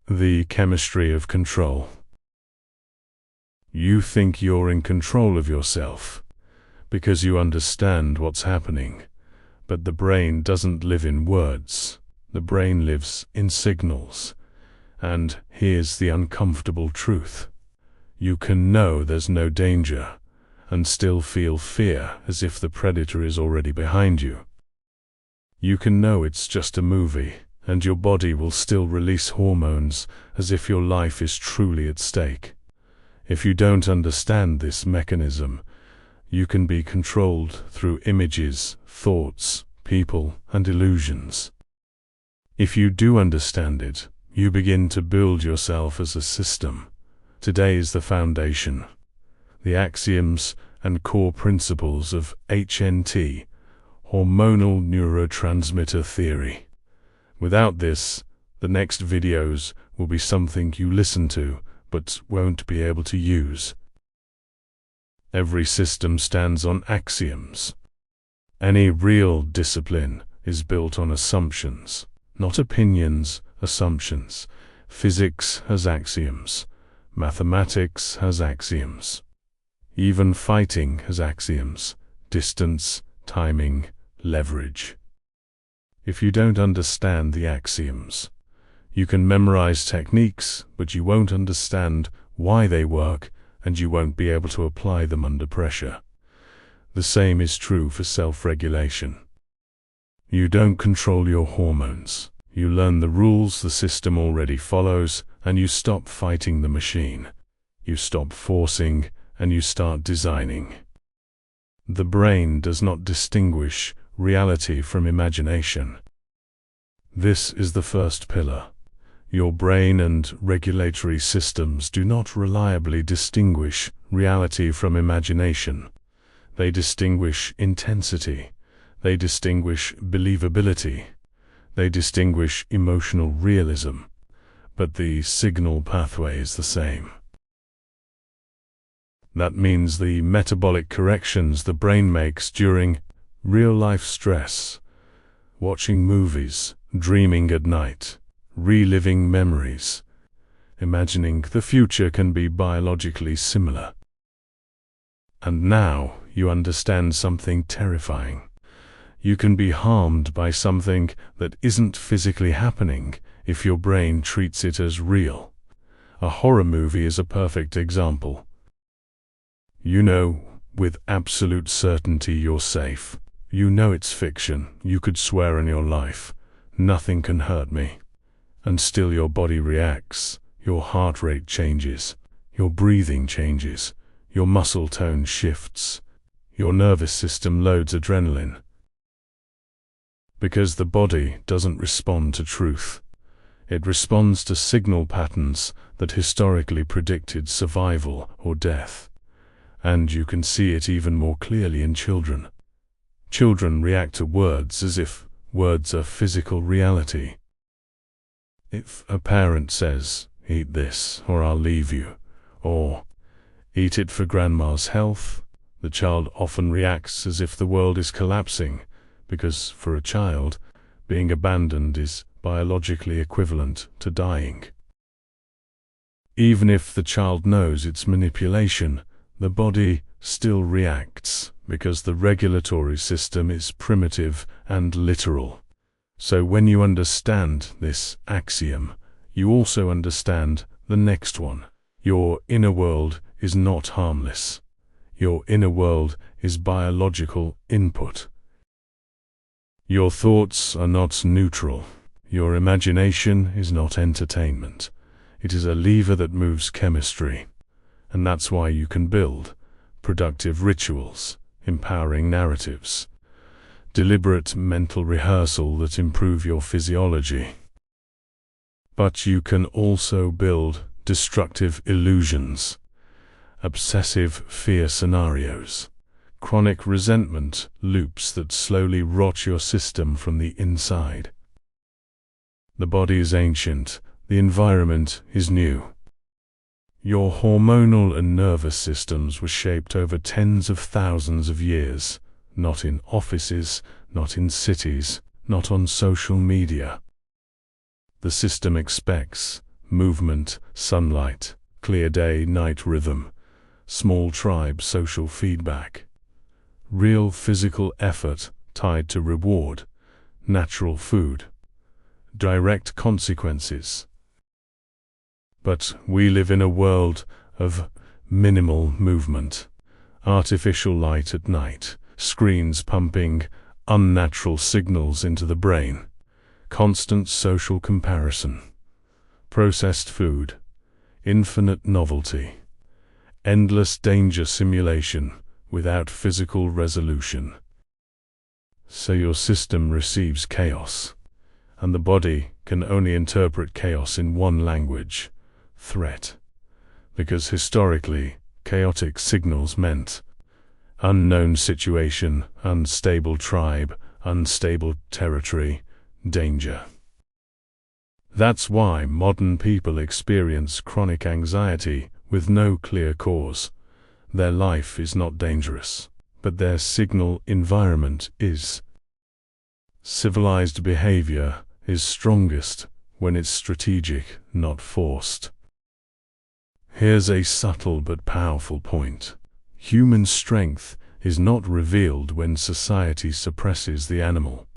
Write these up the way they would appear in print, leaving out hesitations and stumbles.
The chemistry of control. You think you're in control of yourself because you understand what's happening, but the brain doesn't live in words. The brain lives in signals. And here's the uncomfortable truth. You can know there's no danger and still feel fear as if the predator is already behind you. You can know it's just a movie, and your body will still release hormones as if your life is truly at stake. If you don't understand this mechanism, you can be controlled through images, thoughts, people, and illusions. If you do understand it, you begin to build yourself as a system. Today is the foundation, the axioms and core principles of HNT, hormonal neurotransmitter theory. Without this, the next videos will be something you listen to but won't be able to use. Every system stands on axioms. Any real discipline is built on assumptions, not opinions, assumptions. Physics has axioms. Mathematics has axioms. Even fighting has axioms. Distance, timing, leverage. If you don't understand the axioms, you can memorize techniques, but you won't understand why they work, and you won't be able to apply them under pressure. The same is true for self-regulation. You don't control your hormones. You learn the rules the system already follows, and you stop fighting the machine. You stop forcing, and you start designing. The brain does not distinguish reality from imagination. This is the first pillar. Your brain and regulatory systems do not reliably distinguish reality from imagination. They distinguish intensity. They distinguish believability. They distinguish emotional realism. But the signal pathway is the same. That means the metabolic corrections the brain makes during real-life stress, watching movies, dreaming at night, reliving memories, imagining the future can be biologically similar. And now you understand something terrifying. You can be harmed by something that isn't physically happening if your brain treats it as real. A horror movie is a perfect example. You know with absolute certainty you're safe. You know it's fiction. You could swear on your life. Nothing can hurt me. And still your body reacts. Your heart rate changes. Your breathing changes. Your muscle tone shifts. Your nervous system loads adrenaline. Because the body doesn't respond to truth. It responds to signal patterns that historically predicted survival or death. And you can see it even more clearly in children. Children react to words as if words are physical reality. If a parent says, "Eat this, or I'll leave you," or "Eat it for grandma's health," the child often reacts as if the world is collapsing, because for a child, being abandoned is biologically equivalent to dying. Even if the child knows it's manipulation, the body still reacts because the regulatory system is primitive and literal. So when you understand this axiom, you also understand the next one. Your inner world is not harmless. Your inner world is biological input. Your thoughts are not neutral. Your imagination is not entertainment. It is a lever that moves chemistry. And that's why you can build productive rituals, empowering narratives, deliberate mental rehearsal that improve your physiology. But you can also build destructive illusions, obsessive fear scenarios, chronic resentment loops that slowly rot your system from the inside. The body is ancient, the environment is new. Your hormonal and nervous systems were shaped over tens of thousands of years, not in offices, not in cities, not on social media. The system expects movement, sunlight, clear day-night rhythm, small tribe social feedback, real physical effort tied to reward, natural food, direct consequences. But we live in a world of minimal movement, artificial light at night, screens pumping unnatural signals into the brain, constant social comparison, processed food, infinite novelty, endless danger simulation without physical resolution. So your system receives chaos, and the body can only interpret chaos in one language: threat. Because historically, chaotic signals meant unknown situation, unstable tribe, unstable territory, danger. That's why modern people experience chronic anxiety with no clear cause. Their life is not dangerous, but their signal environment is. Civilized behavior is strongest when it's strategic, not forced. Here's a subtle but powerful point. Human strength is not revealed when society suppresses the animal.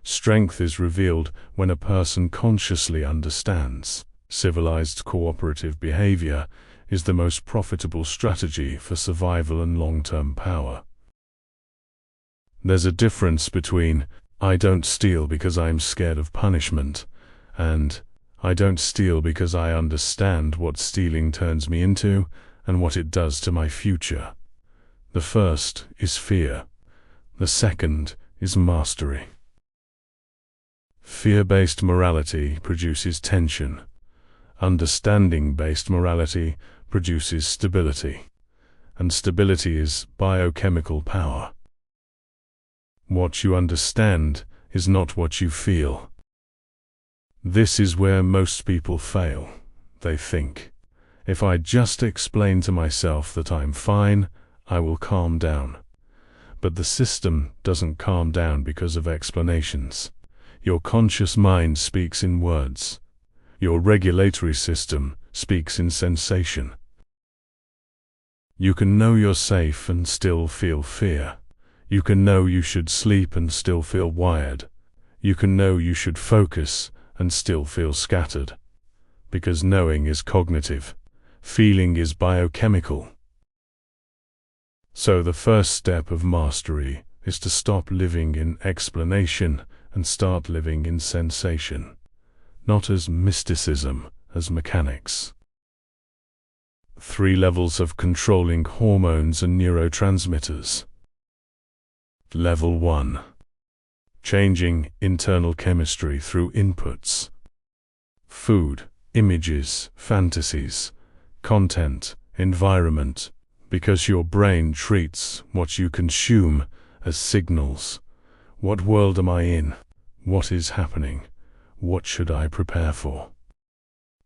Strength is revealed when a person consciously understands. Civilized cooperative behavior is the most profitable strategy for survival and long-term power. There's a difference between "I don't steal because I'm scared of punishment" and "I don't steal because I understand what stealing turns me into and what it does to my future." The first is fear. The second is mastery. Fear-based morality produces tension. Understanding-based morality produces stability. And stability is biochemical power. What you understand is not what you feel. This is where most people fail. They think, if I just explain to myself that I'm fine, I will calm down. But the system doesn't calm down because of explanations. Your conscious mind speaks in words. Your regulatory system speaks in sensation. You can know you're safe and still feel fear. You can know you should sleep and still feel wired. You can know you should focus and still feel scattered. Because knowing is cognitive. Feeling is biochemical. So the first step of mastery is to stop living in explanation and start living in sensation. Not as mysticism, as mechanics. 3 levels of controlling hormones and neurotransmitters. Level 1. Changing internal chemistry through inputs. Food, images, fantasies, content, environment, because your brain treats what you consume as signals. What world am I in? What is happening? What should I prepare for?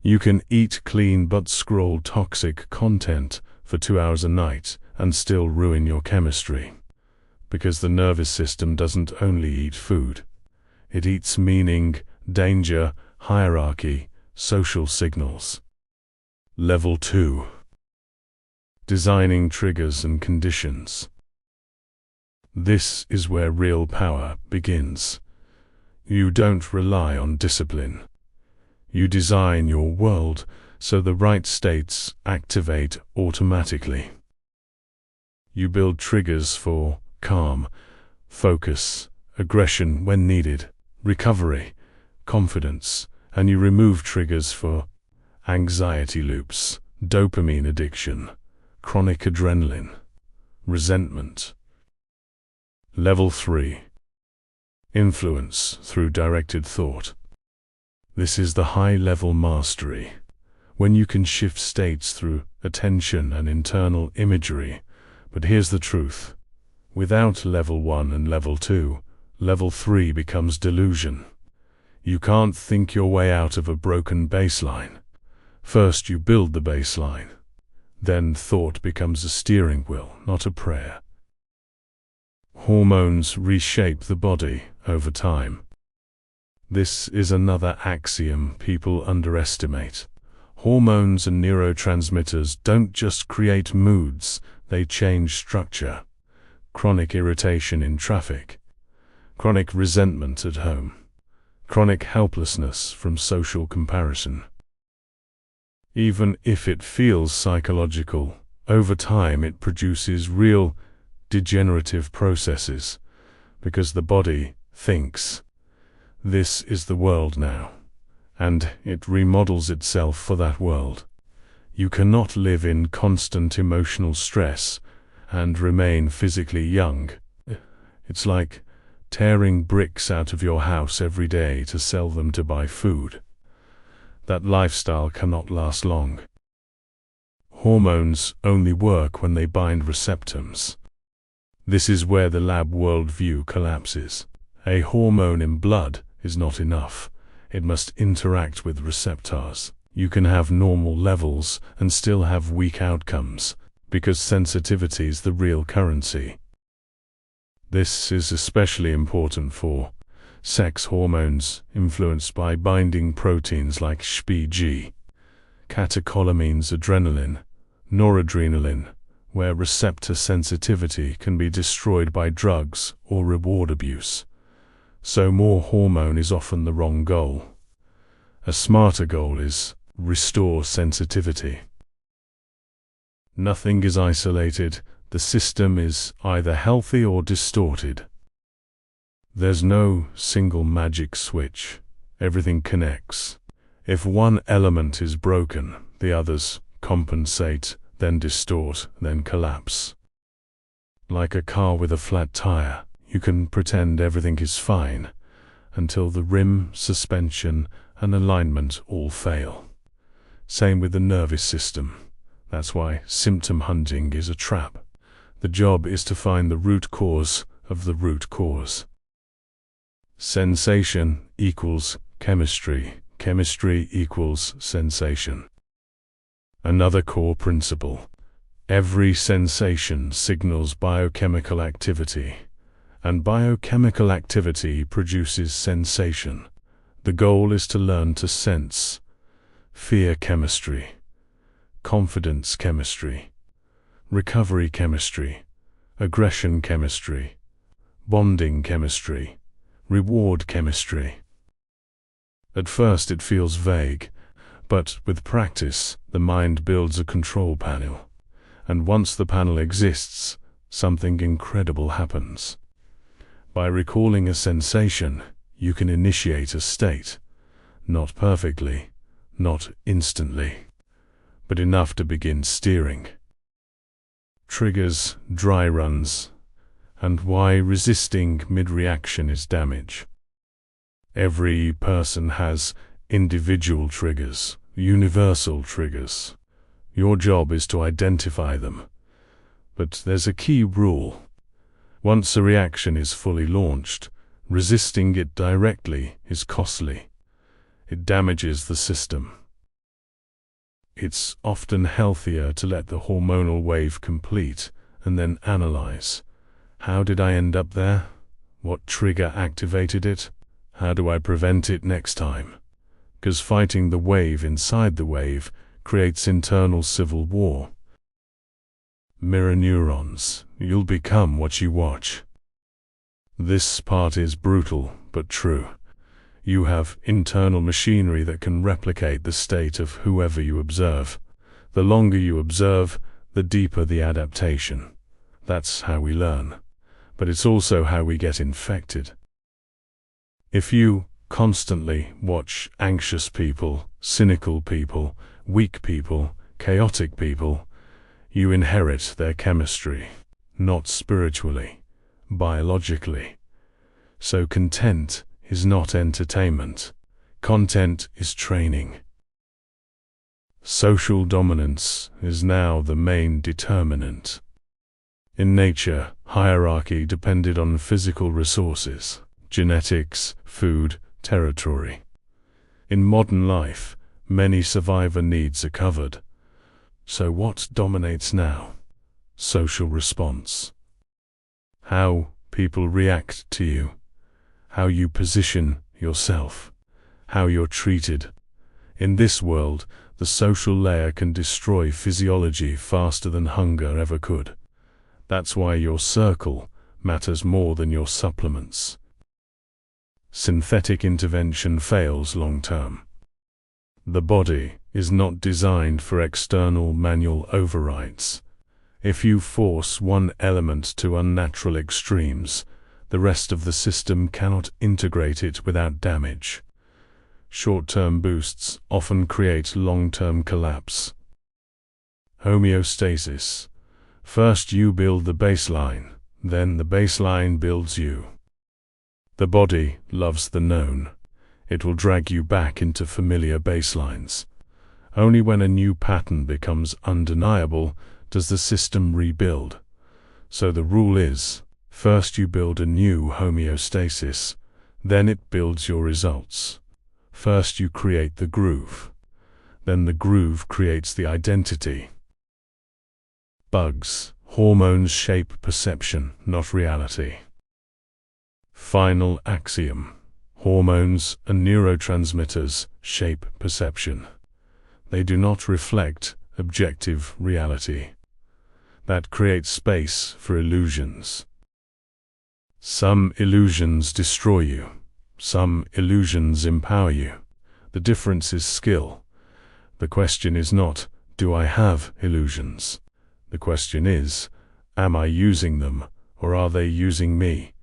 You can eat clean but scroll toxic content for 2 hours a night and still ruin your chemistry. Because the nervous system doesn't only eat food. It eats meaning, danger, hierarchy, social signals. Level 2. Designing triggers and conditions. This is where real power begins. You don't rely on discipline. You design your world so the right states activate automatically. You build triggers for calm, focus, aggression when needed, recovery, confidence, and you remove triggers for anxiety loops, dopamine addiction, chronic adrenaline, resentment. Level 3. Influence through directed thought. This is the high-level mastery, when you can shift states through attention and internal imagery. But here's the truth. Without level 1 and level 2, level 3 becomes delusion. You can't think your way out of a broken baseline. First you build the baseline. Then thought becomes a steering wheel, not a prayer. Hormones reshape the body over time. This is another axiom people underestimate. Hormones and neurotransmitters don't just create moods, they change structure. Chronic irritation in traffic, chronic resentment at home, chronic helplessness from social comparison. Even if it feels psychological, over time it produces real degenerative processes, because the body thinks, this is the world now, and it remodels itself for that world. You cannot live in constant emotional stress and remain physically young. It's like tearing bricks out of your house every day to sell them to buy food. That lifestyle cannot last long. Hormones only work when they bind receptors. This is where the lab worldview collapses. A hormone in blood is not enough. It must interact with receptors. You can have normal levels and still have weak outcomes, because sensitivity is the real currency. This is especially important for sex hormones influenced by binding proteins like HPG, catecholamines, adrenaline, noradrenaline, where receptor sensitivity can be destroyed by drugs or reward abuse. So more hormone is often the wrong goal. A smarter goal is restore sensitivity. Nothing is isolated. The system is either healthy or distorted. There's no single magic switch. Everything connects. If one element is broken, the others compensate, then distort, then collapse. Like a car with a flat tire, you can pretend everything is fine until the rim, suspension, and alignment all fail. Same with the nervous system. That's why symptom hunting is a trap. The job is to find the root cause of the root cause. Sensation equals chemistry. Chemistry equals sensation. Another core principle. Every sensation signals biochemical activity, and biochemical activity produces sensation. The goal is to learn to sense. Fear chemistry, confidence chemistry, recovery chemistry, aggression chemistry, bonding chemistry, reward chemistry. At first it feels vague, but with practice, the mind builds a control panel. And once the panel exists, something incredible happens. By recalling a sensation, you can initiate a state. Not perfectly, not instantly, but enough to begin steering. Triggers, dry runs, and why resisting mid-reaction is damage. Every person has individual triggers, universal triggers. Your job is to identify them. But there's a key rule. Once a reaction is fully launched, resisting it directly is costly. It damages the system. It's often healthier to let the hormonal wave complete and then analyze. How did I end up there? What trigger activated it? How do I prevent it next time? Because fighting the wave inside the wave creates internal civil war. Mirror neurons. You'll become what you watch. This part is brutal, but true. You have internal machinery that can replicate the state of whoever you observe. The longer you observe, the deeper the adaptation. That's how we learn. But it's also how we get infected. If you constantly watch anxious people, cynical people, weak people, chaotic people, you inherit their chemistry, not spiritually, biologically. So content is not entertainment. Content is training. Social dominance is now the main determinant. In nature, hierarchy depended on physical resources, genetics, food, territory. In modern life, many survivor needs are covered. So what dominates now? Social response. How people react to you. How you position yourself. How you're treated. In this world, the social layer can destroy physiology faster than hunger ever could. That's why your circle matters more than your supplements. Synthetic intervention fails long term. The body is not designed for external manual overrides. If you force one element to unnatural extremes, the rest of the system cannot integrate it without damage. Short-term boosts often create long-term collapse. Homeostasis. First you build the baseline, then the baseline builds you. The body loves the known. It will drag you back into familiar baselines. Only when a new pattern becomes undeniable does the system rebuild. So the rule is, first you build a new homeostasis, then it builds your results. First you create the groove, then the groove creates the identity. Bugs. Hormones shape perception, not reality. Final axiom. Hormones and neurotransmitters shape perception. They do not reflect objective reality. That creates space for illusions. Some illusions destroy you. Some illusions empower you. The difference is skill. The question is not, do I have illusions? The question is, am I using them, or are they using me?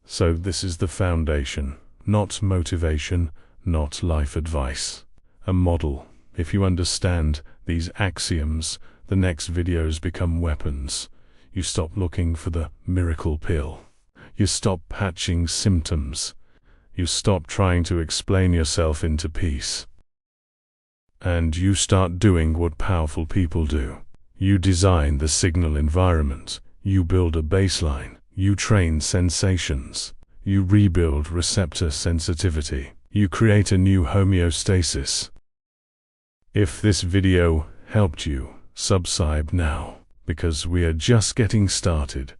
So this is the foundation, not motivation, not life advice. A model. If you understand these axioms, the next videos become weapons. You stop looking for the miracle pill. You stop patching symptoms. You stop trying to explain yourself into peace. And you start doing what powerful people do. You design the signal environment. You build a baseline. You train sensations. You rebuild receptor sensitivity. You create a new homeostasis. If this video helped you, subscribe now, because we are just getting started.